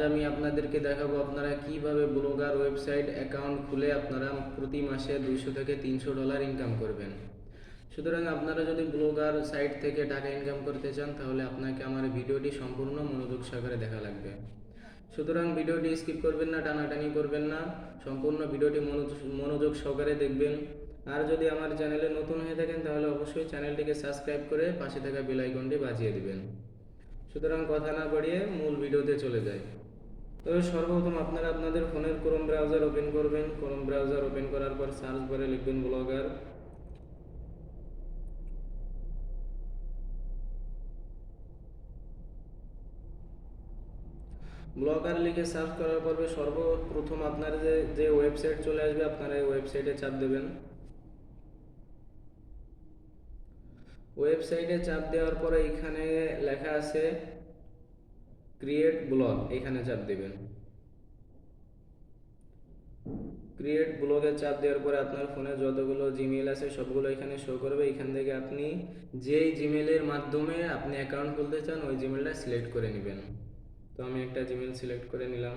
আমি আপনাদেরকে দেখাবো আপনারা কিভাবে ব্লগার ওয়েবসাইট অ্যাকাউন্ট খুলে আপনারা প্রতি মাসে $200 থেকে $300 ইনকাম করবেন। সুতরাং আপনারা যদি ব্লগার সাইট থেকে টাকা ইনকাম করতে চান তাহলে আপনাকে আমার ভিডিওটি সম্পূর্ণ মনোযোগ সহকারে দেখা লাগবে। সুতরাং ভিডিওটি স্কিপ করবেন না, টানাটানি করবেন না, সম্পূর্ণ ভিডিওটি মনোযোগ সহকারে দেখবেন। আর যদি আমার চ্যানেলে নতুন হয়ে থাকেন তাহলে অবশ্যই চ্যানেলটিকে সাবস্ক্রাইব করে পাশে থাকা বেল আইকনটি বাজিয়ে দিবেন। সুতরাং কথা না বাড়িয়ে মূল ভিডিওতে চলে যায়। তবে সর্বপ্রথম আপনারা আপনাদের ফোনের ক্রোম ব্রাউজার ওপেন করবেন। ক্রোম ব্রাউজার ওপেন করার পর সার্চ বারে লিখবেন ব্লগার। ব্লগার লিখে সার্চ করার পর সর্বপ্রথম আপনার যে ওয়েবসাইট চলে আসবে আপনারা এই ওয়েবসাইটে চাপ দেবেন। ওয়েবসাইটে চাপ দেওয়ার পরে এখানে লেখা আছে ক্রিয়েট ব্লগ, এখানে চাপ দেবেন। ক্রিয়েট ব্লগে চাপ দেওয়ার পরে আপনার ফোনে যতগুলো জিমেইল আছে সবগুলো এখানে শো করবে। এখান থেকে আপনি যেই জিমেইলের মাধ্যমে আপনি অ্যাকাউন্ট খুলতে চান ওই জিমেইলটা সিলেক্ট করে নেবেন। তো আমি একটা জিমেইল সিলেক্ট করে নিলাম।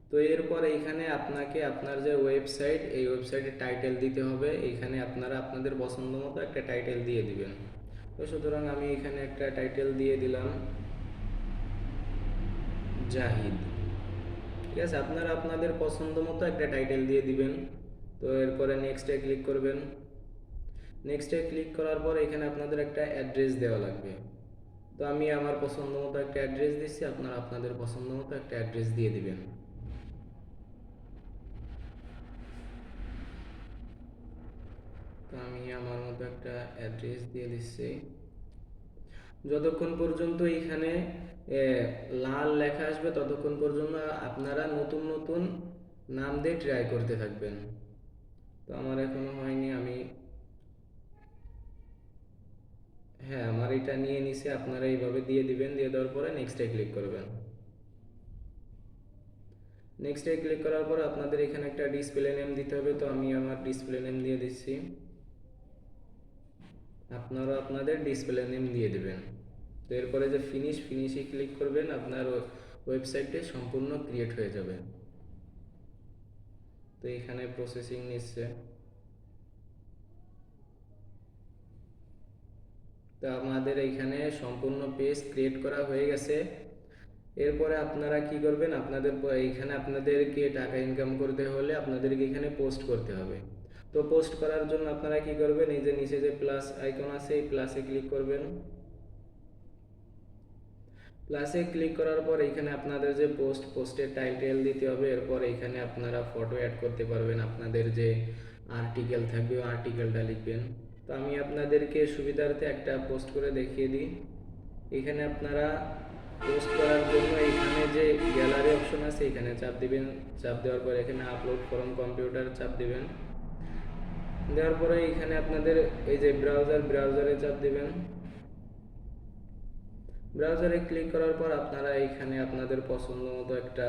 তো এরপর এইখানে আপনাকে আপনার যে ওয়েবসাইট এই ওয়েবসাইটের টাইটেল দিতে হবে। এইখানে আপনারা আপনাদের পছন্দ মতো একটা টাইটেল দিয়ে দিবেন। তো সুতরাং আমি এখানে একটা টাইটেল দিয়ে দিলাম জাহিদ। ঠিক আছে, আপনারা আপনাদের পছন্দ মতো একটা টাইটেল দিয়ে দিবেন। তো এরপরে নেক্সটে ক্লিক করবেন। নেক্সটে ক্লিক করার পর এখানে আপনাদের একটা অ্যাড্রেস দেওয়া লাগবে। তো আমি আমার পছন্দ মতো একটা অ্যাড্রেস দিচ্ছি, আপনারা আপনাদের পছন্দ মতো একটা অ্যাড্রেস দিয়ে দিবেন। তো আমি আমার মতো একটা অ্যাড্রেস দিয়ে দিচ্ছি। যতক্ষণ পর্যন্ত এখানে লাল লেখা আসবে ততক্ষণ পর্যন্ত আপনারা নতুন নতুন নাম দিয়ে ট্রাই করতে থাকবেন। তো আমার এখনো হয়নি, আমার এটা নিয়ে নিছে। আপনারা এইভাবে দিয়ে দিবেন। দিয়ে দেওয়ার পরে নেক্সটে ক্লিক করবেন। নেক্সটে ক্লিক করার পর আপনাদের এখানে একটা ডিসপ্লে নেম দিতে হবে। তো আমি আমার ডিসপ্লে নেম দিয়ে দিচ্ছি, আপনারা আপনাদের ডিসপ্লে নেম দিয়ে দিবেন। তো এরপরে যে ফিনিশে ক্লিক করবেন, আপনার ওয়েবসাইটটি সম্পূর্ণ ক্রিয়েট হয়ে যাবে। তো এখানে প্রসেসিং নিচ্ছে। তো আমাদের এখানে সম্পূর্ণ পেজ ক্রিয়েট করা হয়ে গেছে। এরপরে আপনারা কি করবেন, এইখানে আপনাদেরকে টাকা ইনকাম করতে হলে আপনাদেরকে এখানে পোস্ট করতে হবে। তো পোস্ট করার জন্য আপনারা কি করবেন, এই যে নিচে যে প্লাস আইকন আছে এই প্লাসে ক্লিক করবেন। প্লাসে ক্লিক করার পর এখানে আপনাদের যে পোস্টের টাইটেল দিতে হবে। এরপর এখানে আপনারা ফটো অ্যাড করতে পারবেন। আপনাদের যে আর্টিকেল থাকবে ওই আর্টিকেলটা লিখবেন। তো আমি আপনাদেরকে সুবিধার্থে একটা পোস্ট করে দেখিয়ে দিই। এখানে আপনারা পোস্ট করার জন্য এখানে যে গ্যালারি অপশন আছে এখানে চাপ দিবেন। চাপ দেওয়ার পর এখানে আপলোড ফ্রম কম্পিউটার চাপ দিবেন। দেওয়ার পরে এখানে আপনাদের এই যে ব্রাউজারে চাপ দিবেন। ব্রাউজারে ক্লিক করার পর আপনারা এখানে আপনাদের পছন্দ মতো একটা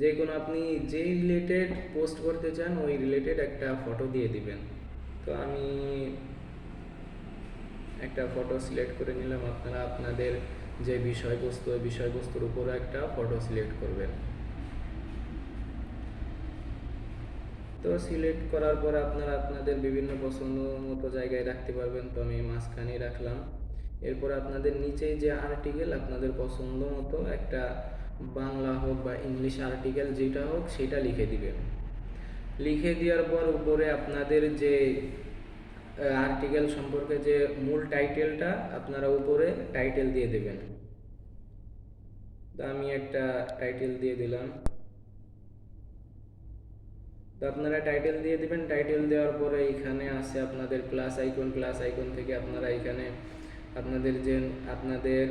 যে কোনো আপনি যেই রিলেটেড পোস্ট করতে চান ওই রিলেটেড একটা ফটো দিয়ে দিবেন। তো আমি একটা ফটো সিলেক্ট করে নিলাম। আপনারা আপনাদের যে বিষয়বস্তু ওই বিষয়বস্তুর উপরে একটা ফটো সিলেক্ট করবেন। তো সিলেক্ট করার পর আপনারা আপনাদের বিভিন্ন পছন্দ মতো জায়গায় রাখতে পারবেন। তো আমি মাঝখানেই রাখলাম। এরপর আপনাদের নিচেই যে আর্টিকেল আপনাদের পছন্দ মতো একটা বাংলা হোক বা ইংলিশ আর্টিকেল যেটা হোক সেটা লিখে দিবেন। লিখে দেওয়ার পর উপরে আপনাদের যে আর্টিকেল সম্পর্কে যে মূল টাইটেলটা আপনারা উপরে টাইটেল দিয়ে দেবেন। তো আমি একটা টাইটেল দিয়ে দিলাম। তো আপনারা টাইটেল দিয়ে দিবেন। টাইটেল দেওয়ার পরে এখানে আছে আপনাদের প্লাস আইকন থেকে আপনারা এখানে আপনাদের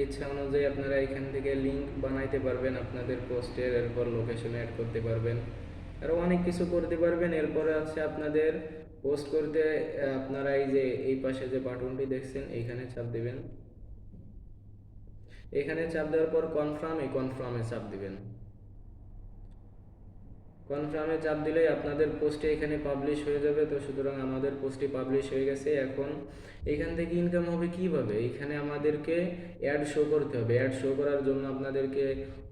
ইচ্ছা অনুযায়ী আপনারা এখান থেকে লিঙ্ক বানাইতে পারবেন আপনাদের পোস্টের। এরপর লোকেশন অ্যাড করতে পারবেন, আরও অনেক কিছু করতে পারবেন। এরপরে আছে আপনাদের পোস্ট করতে আপনারা এই যে এই পাশে যে বাটনটি দেখছেন এইখানে চাপ দিবেন। এখানে চাপ দেওয়ার পর কনফার্মে চাপ দিবেন। কনফার্মে চাপ দিলেই আপনাদের পোস্টে এখানে পাবলিশ হয়ে যাবে। তো সুতরাং আমাদের পোস্টটি পাবলিশ হয়ে গেছে। এখন এখান থেকে ইনকাম হবে কিভাবে? এখানে আমাদেরকে অ্যাড শো করতে হবে। অ্যাড শো করার জন্য আপনাদেরকে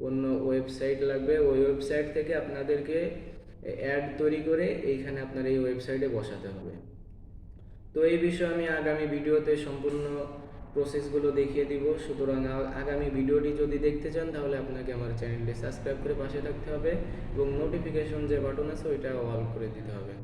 অন্য ওয়েবসাইট লাগবে। ওই ওয়েবসাইট থেকে আপনাদেরকে অ্যাড তৈরি করে এইখানে আপনার এই ওয়েবসাইটে বসাতে হবে। তো এই বিষয়ে আমি আগামী ভিডিওতে সম্পূর্ণ প্রসেসগুলো দেখিয়ে দিব। সুতরাং আগামী ভিডিওটি যদি দেখতে চান তাহলে আপনাকে আমার চ্যানেলটি সাবস্ক্রাইব করে পাশে থাকতে হবে এবং নোটিফিকেশন যে বাটন আছে ওইটা অল করে দিতে হবে।